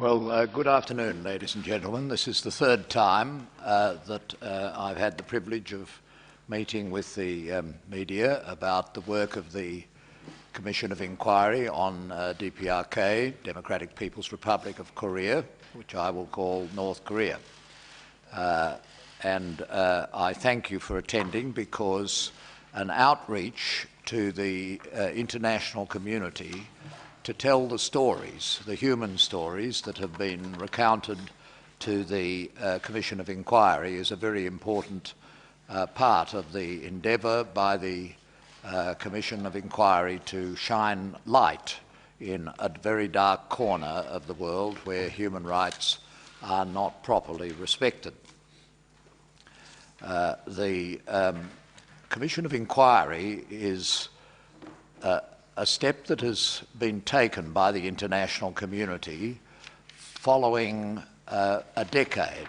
Well, good afternoon, ladies and gentlemen. This is the third time that I've had the privilege of meeting with the media about the work of the Commission of Inquiry on DPRK, Democratic People's Republic of Korea, which I will call North Korea. And I thank you for attending, because an outreach to the international community to tell the stories, the human stories that have been recounted to the Commission of Inquiry is a very important part of the endeavour by the Commission of Inquiry to shine light in a very dark corner of the world where human rights are not properly respected. The Commission of Inquiry is a step that has been taken by the international community following a decade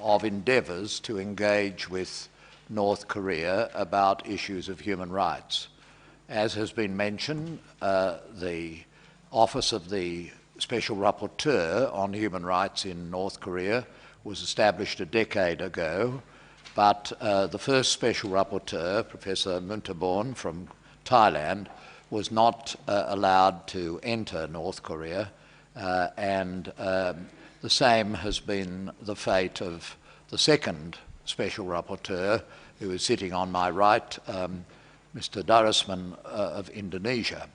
of endeavours to engage with North Korea about issues of human rights. As has been mentioned, the Office of the Special Rapporteur on Human Rights in North Korea was established a decade ago, but the first Special Rapporteur, Professor Muntaborn from Thailand, was not allowed to enter North Korea, and the same has been the fate of the second Special Rapporteur, who is sitting on my right, Mr. Darusman of Indonesia.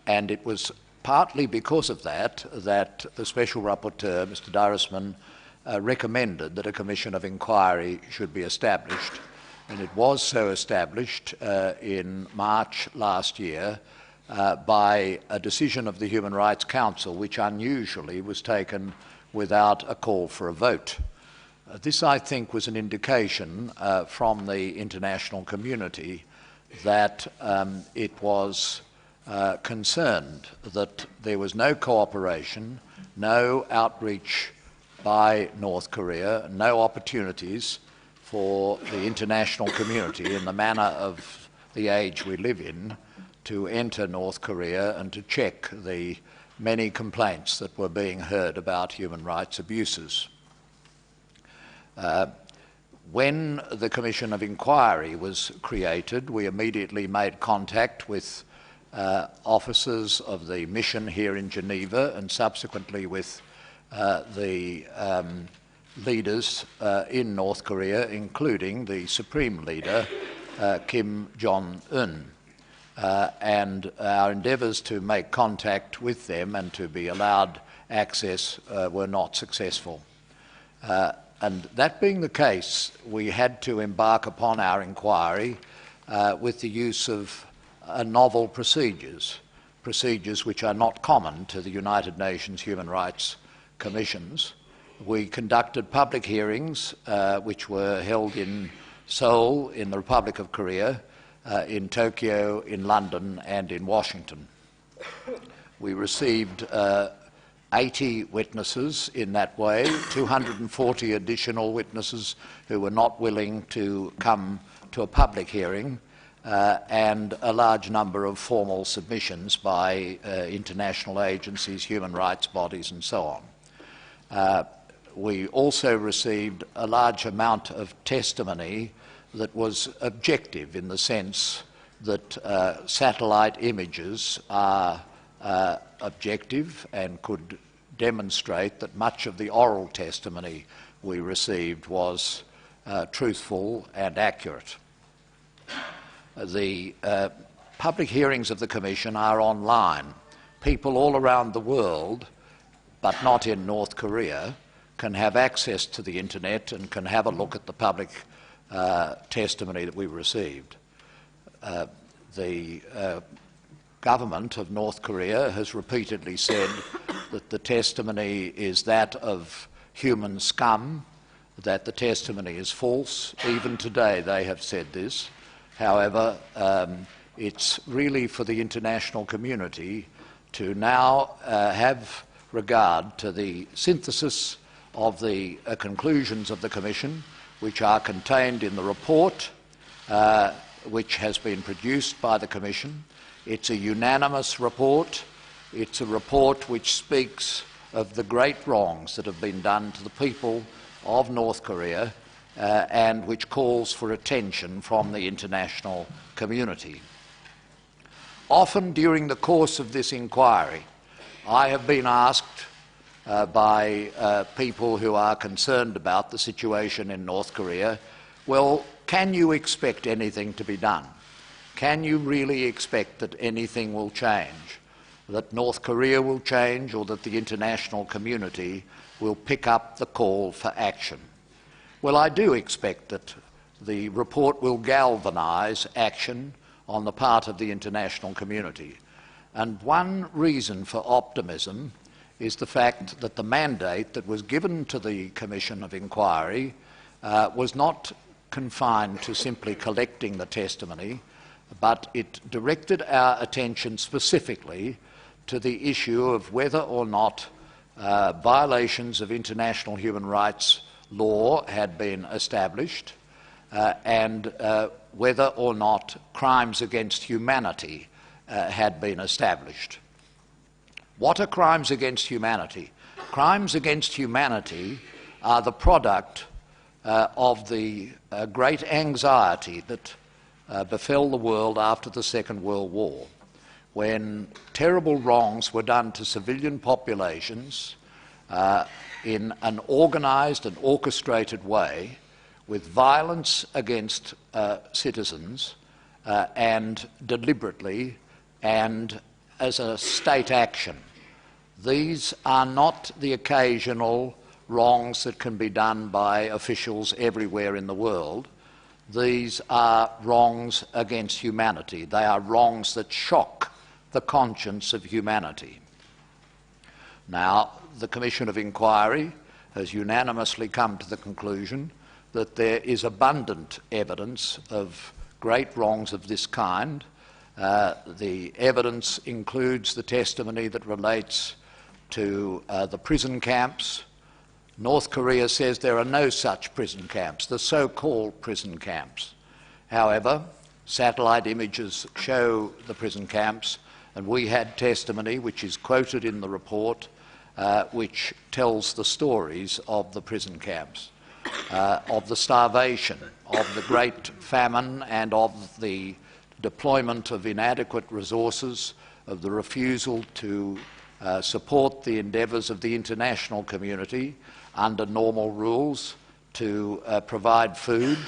And it was partly because of that that the Special Rapporteur, Mr. Darusman, recommended that a Commission of Inquiry should be established. And it was so established in March last year by a decision of the Human Rights Council, which unusually was taken without a call for a vote. This, I think, was an indication from the international community that it was concerned that there was no cooperation, no outreach by North Korea, no opportunities for the international community, in the manner of the age we live in, to enter North Korea and to check the many complaints that were being heard about human rights abuses. When the Commission of Inquiry was created, we immediately made contact with officers of the mission here in Geneva, and subsequently with the leaders in North Korea, including the Supreme Leader, Kim Jong-un. And our endeavours to make contact with them and to be allowed access were not successful. And that being the case, we had to embark upon our inquiry with the use of novel procedures which are not common to the United Nations Human Rights Commissions. We conducted public hearings which were held in Seoul, in the Republic of Korea, in Tokyo, in London and in Washington. We received 80 witnesses in that way, 240 additional witnesses who were not willing to come to a public hearing, and a large number of formal submissions by international agencies, human rights bodies and so on. We also received a large amount of testimony that was objective, in the sense that satellite images are objective and could demonstrate that much of the oral testimony we received was truthful and accurate. The public hearings of the Commission are online. People all around the world, but not in North Korea, can have access to the internet and can have a look at the public testimony that we received. The government of North Korea has repeatedly said that the testimony is that of human scum, that the testimony is false. Even today they have said this. However, it's really for the international community to now have regard to the synthesis of the conclusions of the Commission, which are contained in the report which has been produced by the Commission. It's a unanimous report. It's a report which speaks of the great wrongs that have been done to the people of North Korea and which calls for attention from the international community. Often during the course of this inquiry, I have been asked by people who are concerned about the situation in North Korea, well, can you expect anything to be done? Can you really expect that anything will change, that North Korea will change, or that the international community will pick up the call for action? Well, I do expect that the report will galvanise action on the part of the international community. And one reason for optimism is the fact that the mandate that was given to the Commission of Inquiry was not confined to simply collecting the testimony, but it directed our attention specifically to the issue of whether or not violations of international human rights law had been established and whether or not crimes against humanity had been established. What are crimes against humanity? Crimes against humanity are the product of the great anxiety that befell the world after the Second World War, when terrible wrongs were done to civilian populations in an organised and orchestrated way, with violence against citizens and deliberately and as a state action. These are not the occasional wrongs that can be done by officials everywhere in the world. These are wrongs against humanity. They are wrongs that shock the conscience of humanity. Now, the Commission of Inquiry has unanimously come to the conclusion that there is abundant evidence of great wrongs of this kind. The evidence includes the testimony that relates to the prison camps. North Korea says there are no such prison camps, the so-called prison camps. However, satellite images show the prison camps, and we had testimony which is quoted in the report which tells the stories of the prison camps, of the starvation, of the great famine, and of the deployment of inadequate resources, of the refusal to support the endeavours of the international community under normal rules to provide food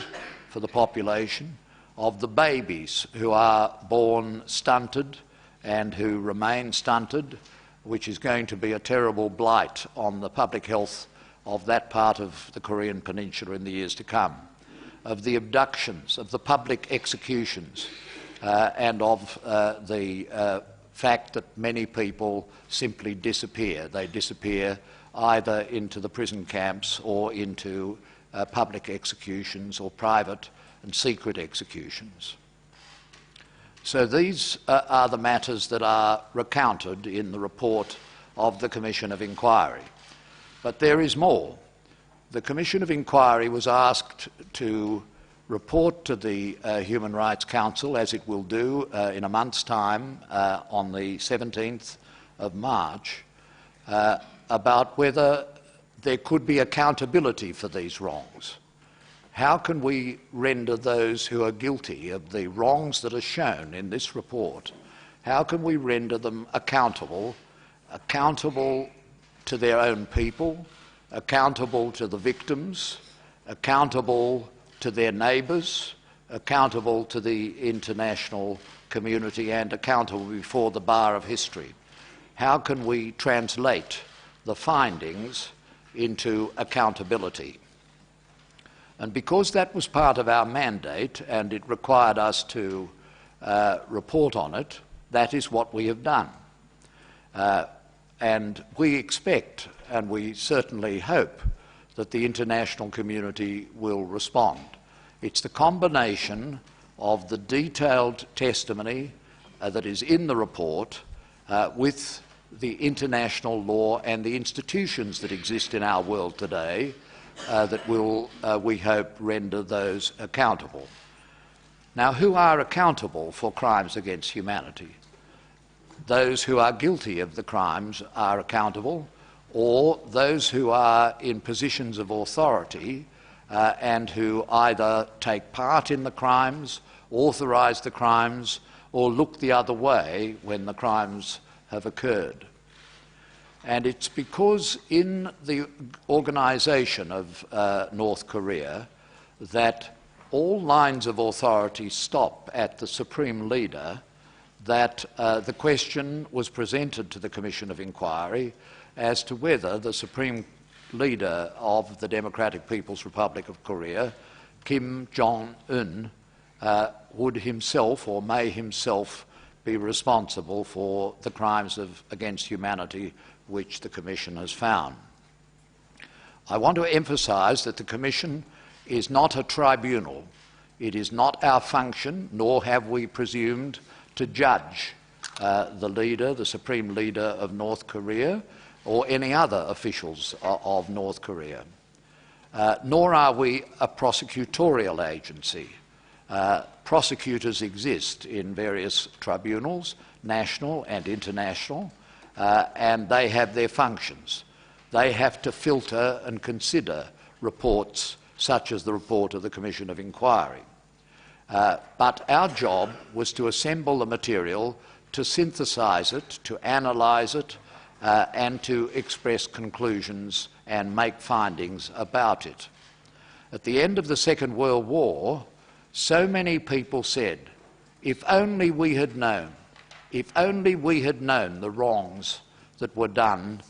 for the population, of the babies who are born stunted and who remain stunted, which is going to be a terrible blight on the public health of that part of the Korean Peninsula in the years to come, of the abductions, of the public executions, and of the fact that many people simply disappear. They disappear either into the prison camps or into public executions or private and secret executions. So these are the matters that are recounted in the report of the Commission of Inquiry. But there is more. The Commission of Inquiry was asked to report to the Human Rights Council, as it will do in a month's time on the 17th of March, about whether there could be accountability for these wrongs. How can we render those who are guilty of the wrongs that are shown in this report, how can we render them accountable to their own people, accountable to the victims, accountable to their neighbours, accountable to the international community, and accountable before the bar of history? How can we translate the findings into accountability? And because that was part of our mandate and it required us to report on it, that is what we have done. And we expect, and we certainly hope, that the international community will respond. It's the combination of the detailed testimony that is in the report with the international law and the institutions that exist in our world today that will, we hope, render those accountable. Now, who are accountable for crimes against humanity? those who are guilty of the crimes are accountable, or those who are in positions of authority and who either take part in the crimes, authorise the crimes, or look the other way when the crimes have occurred. And it's because in the organisation of North Korea that all lines of authority stop at the Supreme Leader that the question was presented to the Commission of Inquiry as to whether the Supreme Leader of the Democratic People's Republic of Korea, Kim Jong-un, would himself or may himself be responsible for the crimes against humanity which the Commission has found. I want to emphasise that the Commission is not a tribunal. It is not our function, nor have we presumed to judge the leader, the Supreme Leader of North Korea, or any other officials of North Korea. Nor are we a prosecutorial agency. Prosecutors exist in various tribunals, national and international, and they have their functions. They have to filter and consider reports such as the report of the Commission of Inquiry. But our job was to assemble the material, to synthesise it, to analyse it, and to express conclusions and make findings about it. At the end of the Second World War, so many people said, if only we had known the wrongs that were done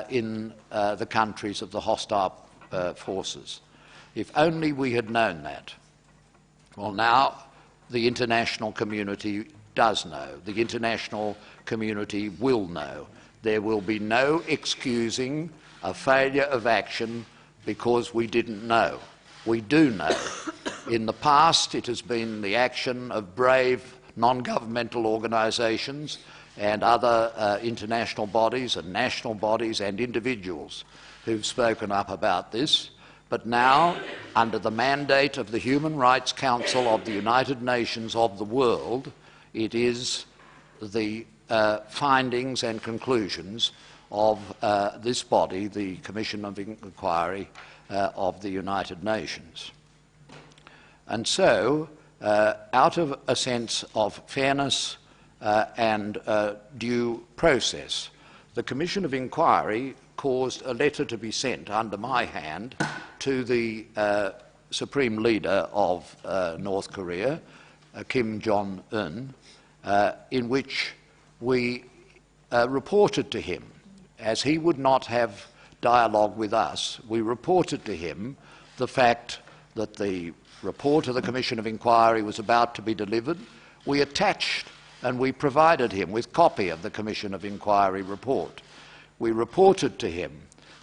in the countries of the hostile forces. If only we had known that. Well, now the international community does know. The international community will know. There will be no excusing a failure of action because we didn't know. We do know. In the past, it has been the action of brave non-governmental organisations and other international bodies and national bodies and individuals who've spoken up about this. But now, under the mandate of the Human Rights Council of the United Nations of the world, it is the findings and conclusions of this body, the Commission of Inquiry of the United Nations. And so, out of a sense of fairness and due process, the Commission of Inquiry caused a letter to be sent under my hand to the Supreme Leader of North Korea, Kim Jong-un, in which we reported to him, as he would not have dialogue with us, we reported to him the fact that the report of the Commission of Inquiry was about to be delivered. We attached and we provided him with copy of the Commission of Inquiry report. We reported to him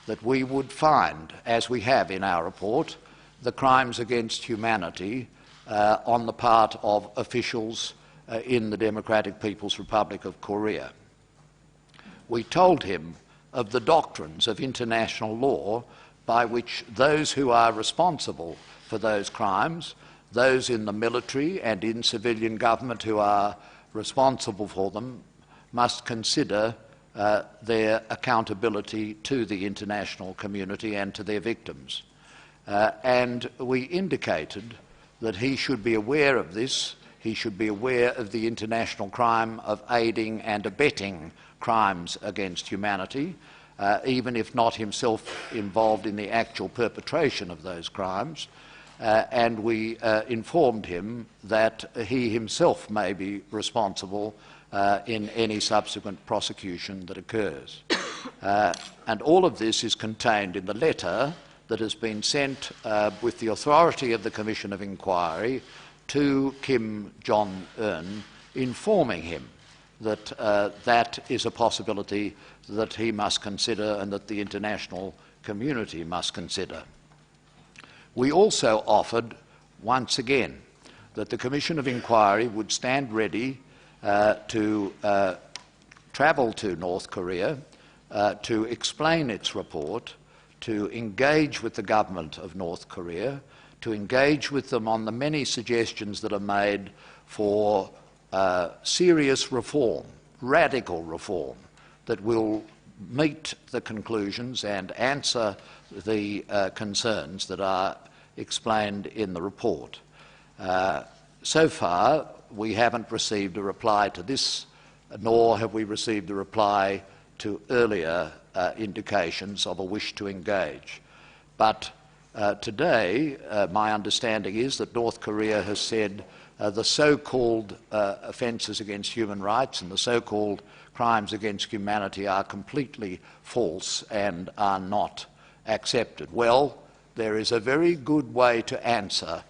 that we would find, as we have in our report, the crimes against humanity on the part of officials in the Democratic People's Republic of Korea. We told him of the doctrines of international law by which those who are responsible for those crimes, those in the military and in civilian government who are responsible for them, must consider their accountability to the international community and to their victims. And we indicated that he should be aware of this. He should be aware of the international crime of aiding and abetting crimes against humanity, even if not himself involved in the actual perpetration of those crimes. And we informed him that he himself may be responsible in any subsequent prosecution that occurs. And all of this is contained in the letter that has been sent with the authority of the Commission of Inquiry to Kim Jong-un, informing him that that is a possibility that he must consider and that the international community must consider. We also offered, once again, that the Commission of Inquiry would stand ready to travel to North Korea to explain its report, to engage with the government of North Korea, to engage with them on the many suggestions that are made for serious reform radical reform that will meet the conclusions and answer the concerns that are explained in the report. So far, we haven't received a reply to this, nor have we received a reply to earlier indications of a wish to engage. But today, my understanding is that North Korea has said the so-called offences against human rights and the so-called crimes against humanity are completely false and are not accepted. Well, there is a very good way to answer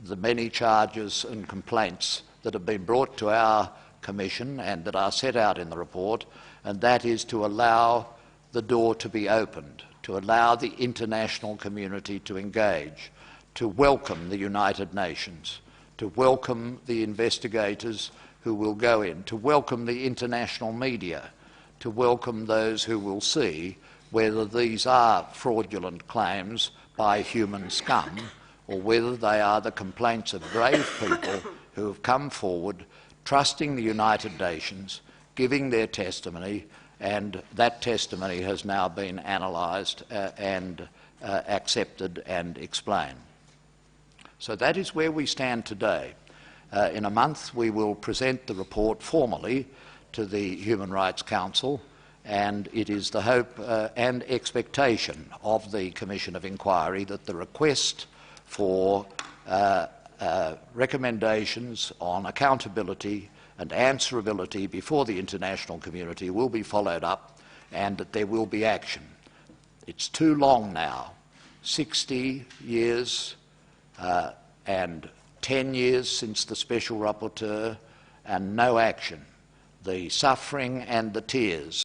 the many charges and complaints that have been brought to our Commission and that are set out in the report, and that is to allow the door to be opened, to allow the international community to engage, to welcome the United Nations, to welcome the investigators who will go in, to welcome the international media, to welcome those who will see whether these are fraudulent claims by human scum or whether they are the complaints of brave people who have come forward, trusting the United Nations, giving their testimony, and that testimony has now been analysed and accepted and explained. So that is where we stand today. In a month we will present the report formally to the Human Rights Council, and it is the hope and expectation of the Commission of Inquiry that the request for recommendations on accountability and answerability before the international community will be followed up and that there will be action. It's too long now, 60 years and 10 years since the Special Rapporteur, and no action. The suffering and the tears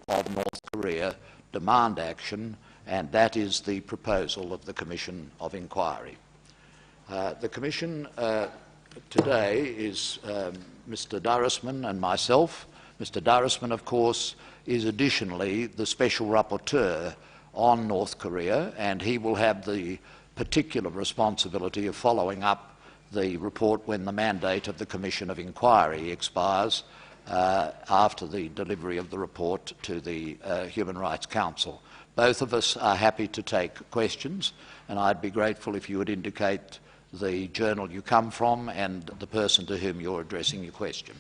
of North Korea demand action, and that is the proposal of the Commission of Inquiry. The Commission today is Mr. Durrasman and myself. Mr. Durrasman, of course, is additionally the Special Rapporteur on North Korea, and he will have the particular responsibility of following up the report when the mandate of the Commission of Inquiry expires after the delivery of the report to the Human Rights Council. Both of us are happy to take questions, and I'd be grateful if you would indicate the journal you come from and the person to whom you're addressing your question.